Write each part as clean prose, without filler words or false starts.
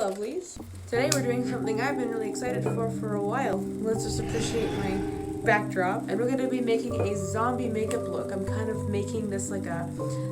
lovelies. Today we're doing something I've been really excited for a while. Let's just appreciate my backdrop. And we're going to be making a zombie makeup look. I'm kind of making this like a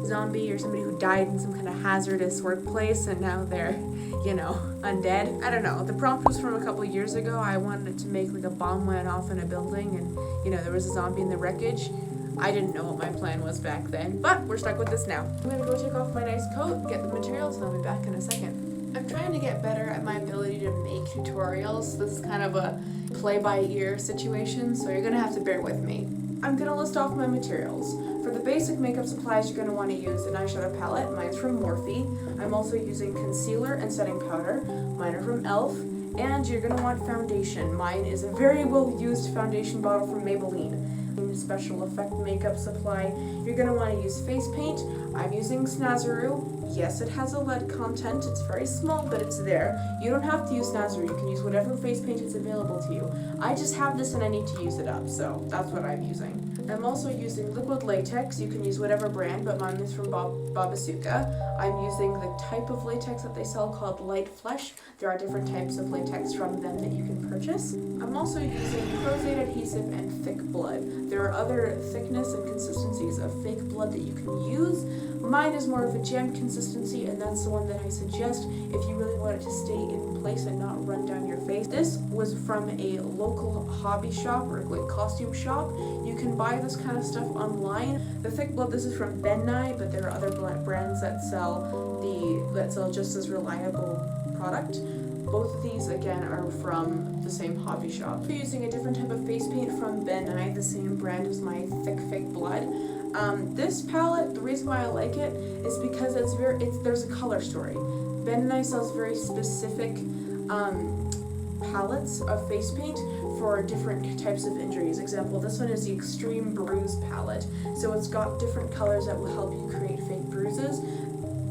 zombie or somebody who died in some kind of hazardous workplace and now they're, you know, undead. I don't know. The prompt was from a couple years ago. I wanted to make like a bomb went off in a building and, you know, there was a zombie in the wreckage. I didn't know what my plan was back then, but we're stuck with this now. I'm gonna go take off my nice coat, get the materials, and I'll be back in a second. I'm trying to get better at my ability to make tutorials. This is kind of a play-by-ear situation, so you're gonna have to bear with me. I'm gonna list off my materials. For the basic makeup supplies, you're gonna wanna use an eyeshadow palette. Mine's from Morphe. I'm also using concealer and setting powder. Mine are from e.l.f. And you're gonna want foundation. Mine is a very well-used foundation bottle from Maybelline. Special effect makeup supply. You're going to want to use face paint. I'm using Snazaroo. Yes, it has a lead content. It's very small, but it's there. You don't have to use Snazaroo. You can use whatever face paint is available to you. I just have this and I need to use it up, so that's what I'm using. I'm also using liquid latex. You can use whatever brand, but mine is from Babasuka. I'm using the type of latex that they sell called Light Flesh. There are different types of latex from them that you can purchase. I'm also using Crozate adhesive and thick blood. There are other thickness and consistencies of fake blood that you can use. Mine is more of a jam consistency, and that's the one that I suggest if you really want it to stay in place and not run down your face. This was from a local hobby shop or like costume shop. You can buy this kind of stuff online. The thick blood, this is from Ben Nye, but there are other brands that sell just as reliable product. Both of these, again, are from the same hobby shop. I'm using a different type of face paint from Ben Nye, the same brand as my thick fake blood. This palette, the reason why I like it is because there's a color story. Ben Nye sells very specific palettes of face paint for different types of injuries. Example, this one is the Extreme Bruise Palette. So it's got different colors that will help you create fake bruises.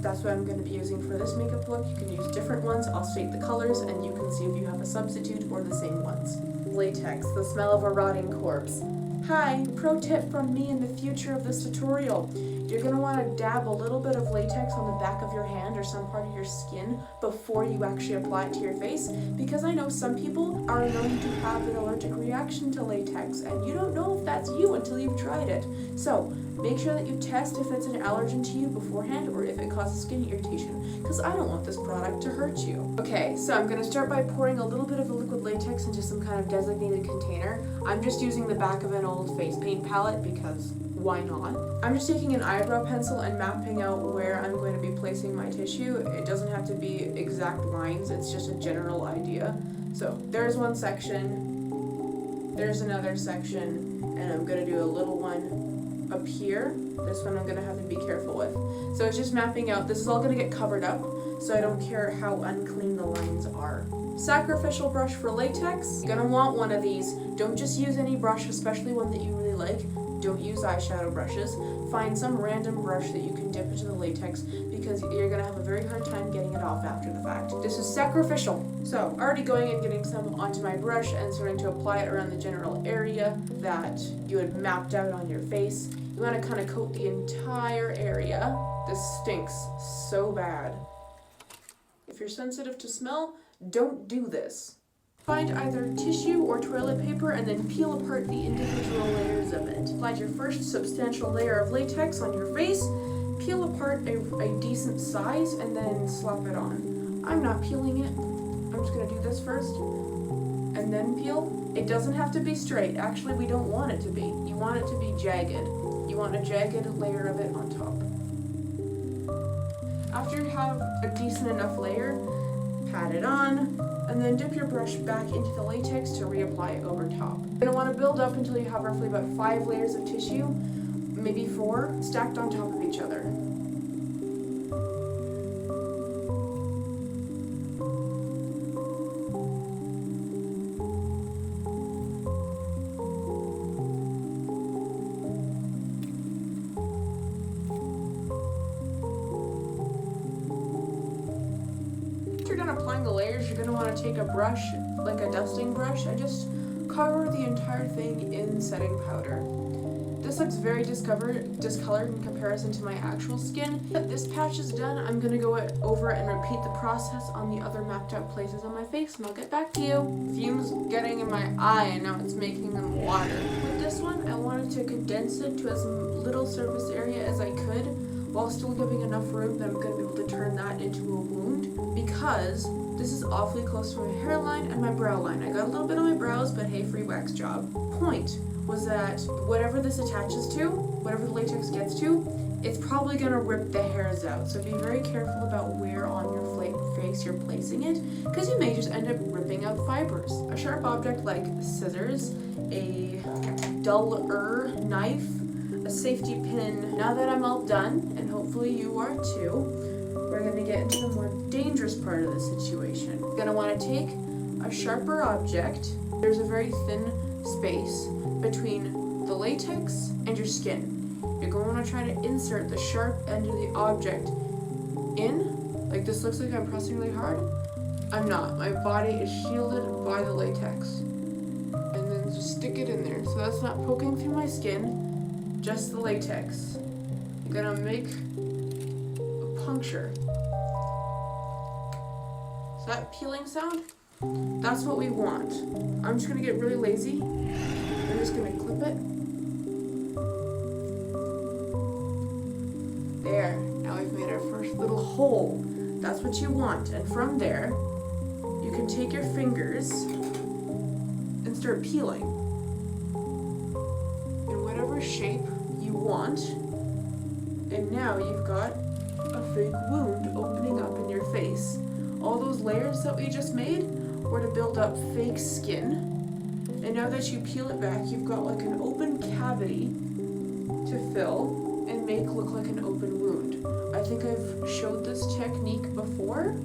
That's what I'm going to be using for this makeup look. You can use different ones. I'll state the colors and you can see if you have a substitute or the same ones. Latex, the smell of a rotting corpse. Hi, pro tip from me in the future of this tutorial. You're going to want to dab a little bit of latex on the back of your hand or some part of your skin before you actually apply it to your face, because I know some people are known to have an allergic reaction to latex and you don't know if that's you until you've tried it. So make sure that you test if it's an allergen to you beforehand or if it causes skin irritation, because I don't want this product to hurt you. Okay, so I'm going to start by pouring a little bit of the liquid latex into some kind of designated container. I'm just using the back of an old face paint palette because why not? I'm just taking an eyebrow pencil and mapping out where I'm going to be placing my tissue. It doesn't have to be exact lines, it's just a general idea. So there's one section, there's another section, and I'm going to do a little one up here. This one I'm going to have to be careful with. So it's just mapping out. This is all going to get covered up, so I don't care how unclean the lines are. Sacrificial brush for latex. You're going to want one of these. Don't just use any brush, especially one that you really like. Don't use eyeshadow brushes. Find some random brush that you can dip into the latex because you're going to have a very hard time getting it off after the fact. This is sacrificial. So already going and getting some onto my brush and starting to apply it around the general area that you had mapped out on your face. You want to kind of coat the entire area. This stinks so bad. If you're sensitive to smell, don't do this. Find either tissue or toilet paper and then peel apart the individual layers of it. Apply your first substantial layer of latex on your face, peel apart a decent size, and then slap it on. I'm not peeling it. I'm just going to do this first and then peel. It doesn't have to be straight. Actually, we don't want it to be. You want it to be jagged. You want a jagged layer of it on top. After you have a decent enough layer, pat it on, and then dip your brush back into the latex to reapply it over top. You're going to want to build up until you have roughly about 5 layers of tissue, maybe 4, stacked on top of each other. Applying the layers, you're going to want to take a brush, like a dusting brush, and just cover the entire thing in setting powder. This looks very discolored in comparison to my actual skin. This patch is done. I'm gonna go over and repeat the process on the other mapped out places on my face, and I'll get back to you. Fumes getting in my eye, and now it's making them water. With this one, I wanted to condense it to as little surface area as I could, while still giving enough room that I'm gonna be able to turn that into a wound, because this is awfully close to my hairline and my brow line. I got a little bit on my brows, but hey, free wax job. Point was that whatever this attaches to, whatever the latex gets to, it's probably gonna rip the hairs out. So be very careful about where on your face you're placing it, because you may just end up ripping out fibers. A sharp object like scissors, a duller knife, a safety pin. Now that I'm all done, and hopefully you are too, we're gonna get into the more dangerous part of the situation. You're gonna wanna take a sharper object. There's a very thin space between the latex and your skin. You're going to want to try to insert the sharp end of the object in. Like, this looks like I'm pressing really hard. I'm not. My body is shielded by the latex. And then just stick it in there. So that's not poking through my skin, just the latex. You're going to make a puncture. So that peeling sound, that's what we want. I'm just going to get really lazy. I'm just going to clip it. There, now we've made our first little hole. That's what you want. And from there, you can take your fingers and start peeling in whatever shape you want. And now you've got a fake wound opening up in your face. All those layers that we just made were to build up fake skin. And now that you peel it back, you've got like an open cavity to fill and make look like an open wound. I think I've showed this technique before.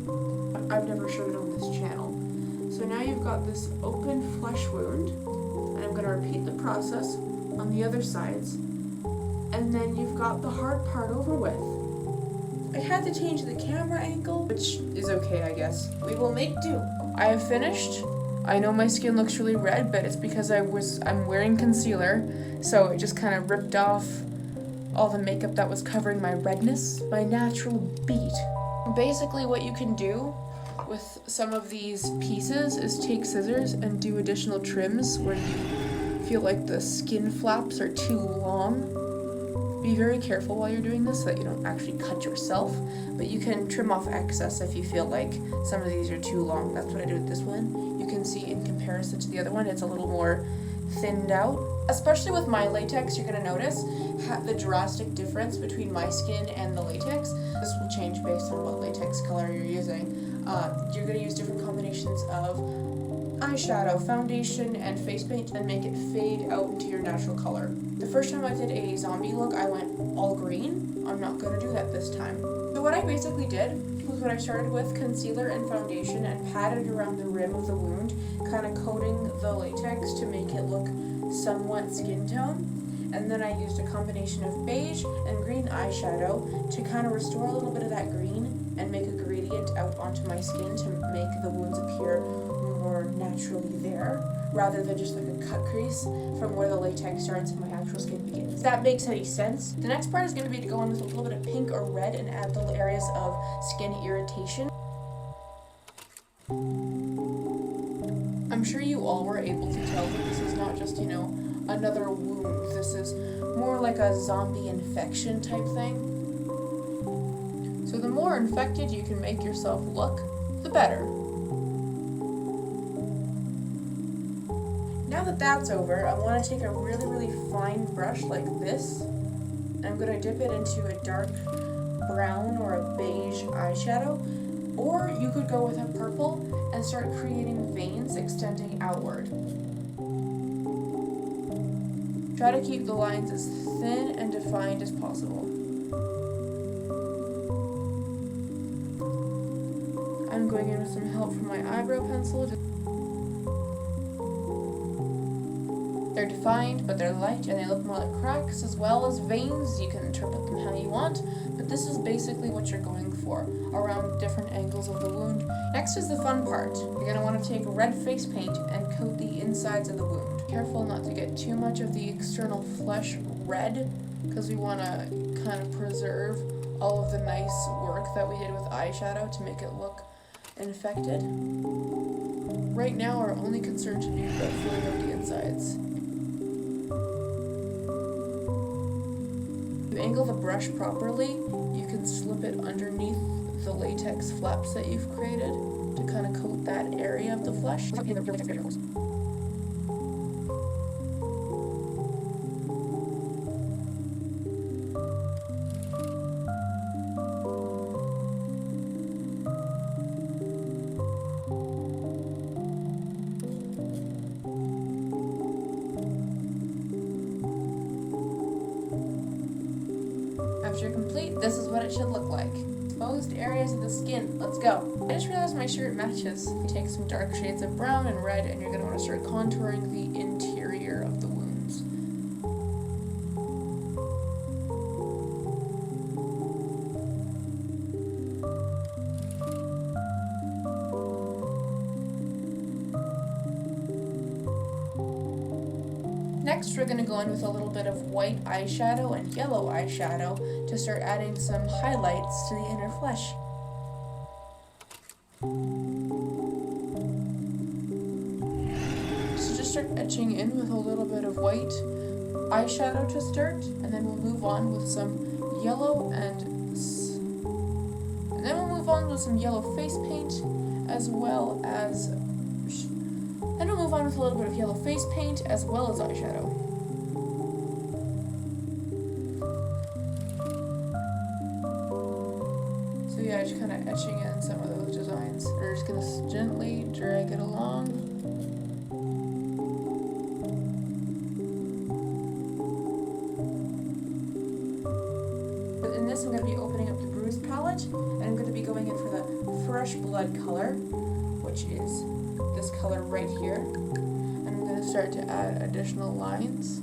I've never showed it on this channel. So now you've got this open flesh wound, and I'm gonna repeat the process on the other sides. And then you've got the hard part over with. I had to change the camera angle, which is okay, I guess. We will make do. I have finished. I know my skin looks really red, but it's because I'm wearing concealer, so it just kind of ripped off all the makeup that was covering my redness, my natural beat. Basically what you can do with some of these pieces is take scissors and do additional trims where you feel like the skin flaps are too long. Be very careful while you're doing this so that you don't actually cut yourself, but you can trim off excess if you feel like some of these are too long. That's what I did with this one. You can see in comparison to the other one, it's a little more thinned out. Especially with my latex, you're going to notice the drastic difference between my skin and the latex. This will change based on what latex color you're using. You're going to use different combinations of eyeshadow, foundation, and face paint and make it fade out into your natural color. The first time I did a zombie look, I went all green. I'm not going to do that this time. So what I basically did was when I started with concealer and foundation and patted around the rim of the wound, kind of coating the latex to make it look somewhat skin tone. And then I used a combination of beige and green eyeshadow to kind of restore a little bit of that green and make a gradient out onto my skin to make the wounds appear more naturally there, rather than just like a cut crease from where the latex starts and my actual skin begins. If that makes any sense. The next part is going to be to go in with a little bit of pink or red and add little areas of skin irritation. I'm sure you all were able to tell that this is not just, another wound. This is more like a zombie infection type thing. So the more infected you can make yourself look, the better. Now that that's over, I want to take a really, really fine brush like this, and I'm going to dip it into a dark brown or a beige eyeshadow, or you could go with a purple and start creating veins extending outward. Try to keep the lines as thin and defined as possible. I'm going in with some help from my eyebrow pencil. They're defined, but they're light, and they look more like cracks as well as veins. You can interpret them how you want, but this is basically what you're going for, around different angles of the wound. Next is the fun part. You're going to want to take red face paint and coat the insides of the wound. Careful not to get too much of the external flesh red because we want to kind of preserve all of the nice work that we did with eyeshadow to make it look infected. Right now our only concern should be about filling out the insides. If you angle the brush properly, you can slip it underneath the latex flaps that you've created to kind of coat that area of the flesh. After you're complete, this is what it should look like. Exposed areas of the skin. Let's go. I just realized my shirt matches. You take some dark shades of brown and red, and you're going to want to start contouring the interior of the wounds. Next, we're going to go in with a little bit of white eyeshadow and yellow eyeshadow to start adding some highlights to the inner flesh. So just start etching in with a little bit of white eyeshadow to start, and then we'll move on with some yellow face paint, as well as then we'll move on with a little bit of yellow face paint as well as eyeshadow. So yeah, just kind of etching in some of those designs. We're just going to gently drag it along. In this, I'm going to be opening up the Bruise Palette, and I'm going to be going in for the Fresh Blood color, which is this color right here, and I'm going to start to add additional lines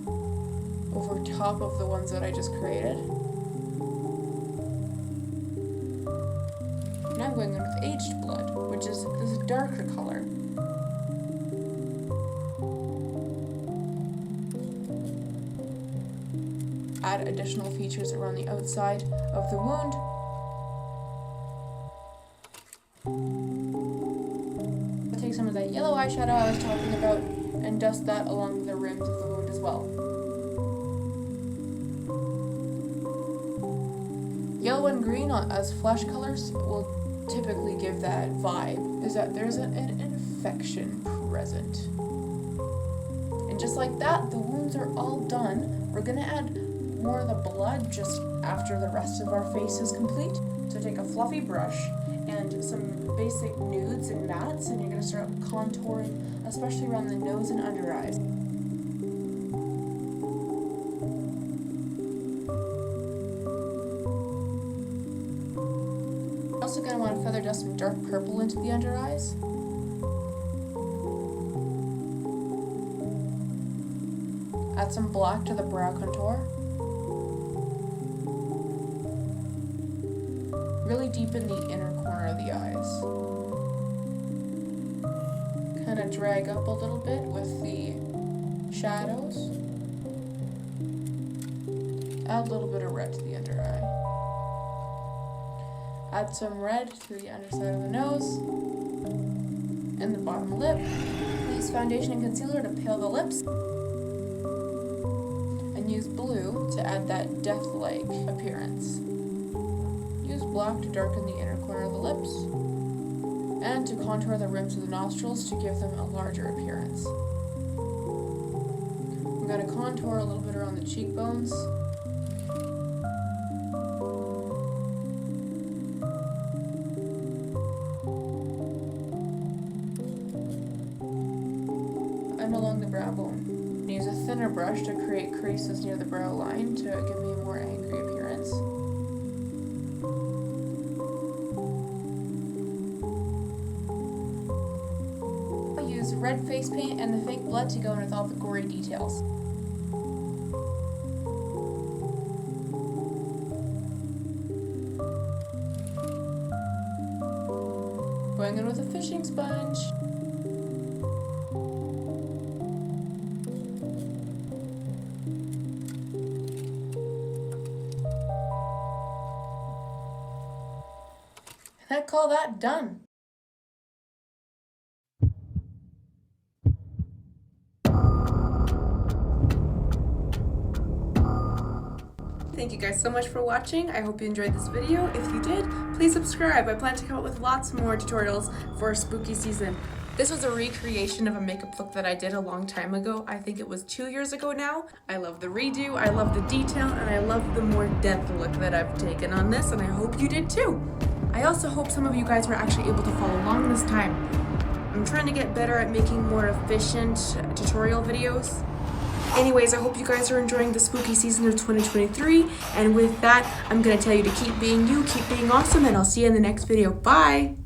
over top of the ones that I just created. Now I'm going in with Aged Blood, which is this darker color. Add additional features around the outside of the wound. Take some of that yellow eyeshadow I was talking about and dust that along the rims of the wound as well. Yellow and green as flesh colors will typically give that vibe, is that there's an infection present. And just like that, the wounds are all done. We're going to add more of the blood just after the rest of our face is complete. So take a fluffy brush and some basic nudes and mattes, and you're going to start contouring, especially around the nose and under eyes. You're also going to want to feather dust some dark purple into the under eyes. Add some black to the brow contour. Really deepen the inner corner of the eyes. Kind of drag up a little bit with the shadows. Add a little bit of red to the under eye. Add some red to the underside of the nose and the bottom lip. Use foundation and concealer to pale the lips. And use blue to add that death-like appearance. Use black to darken the inner corner of the lips, and to contour the rims of the nostrils to give them a larger appearance. I'm going to contour a little bit around the cheekbones. And along the brow bone. Use a thinner brush to create creases near the brow line to give me a more angry appearance. Use red face paint and the fake blood to go in with all the gory details. Going in with a fishing sponge. call that done. Thank you guys so much for watching. I hope you enjoyed this video. If you did, please subscribe. I plan to come up with lots more tutorials for spooky season. This was a recreation of a makeup look that I did a long time ago. I think it was 2 years ago now. I love the redo, I love the detail, and I love the more depth look that I've taken on this, and I hope you did too. I also hope some of you guys were actually able to follow along this time. I'm trying to get better at making more efficient tutorial videos. Anyways, I hope you guys are enjoying the spooky season of 2023, and with that, I'm gonna tell you to keep being you, keep being awesome, and I'll see you in the next video. Bye!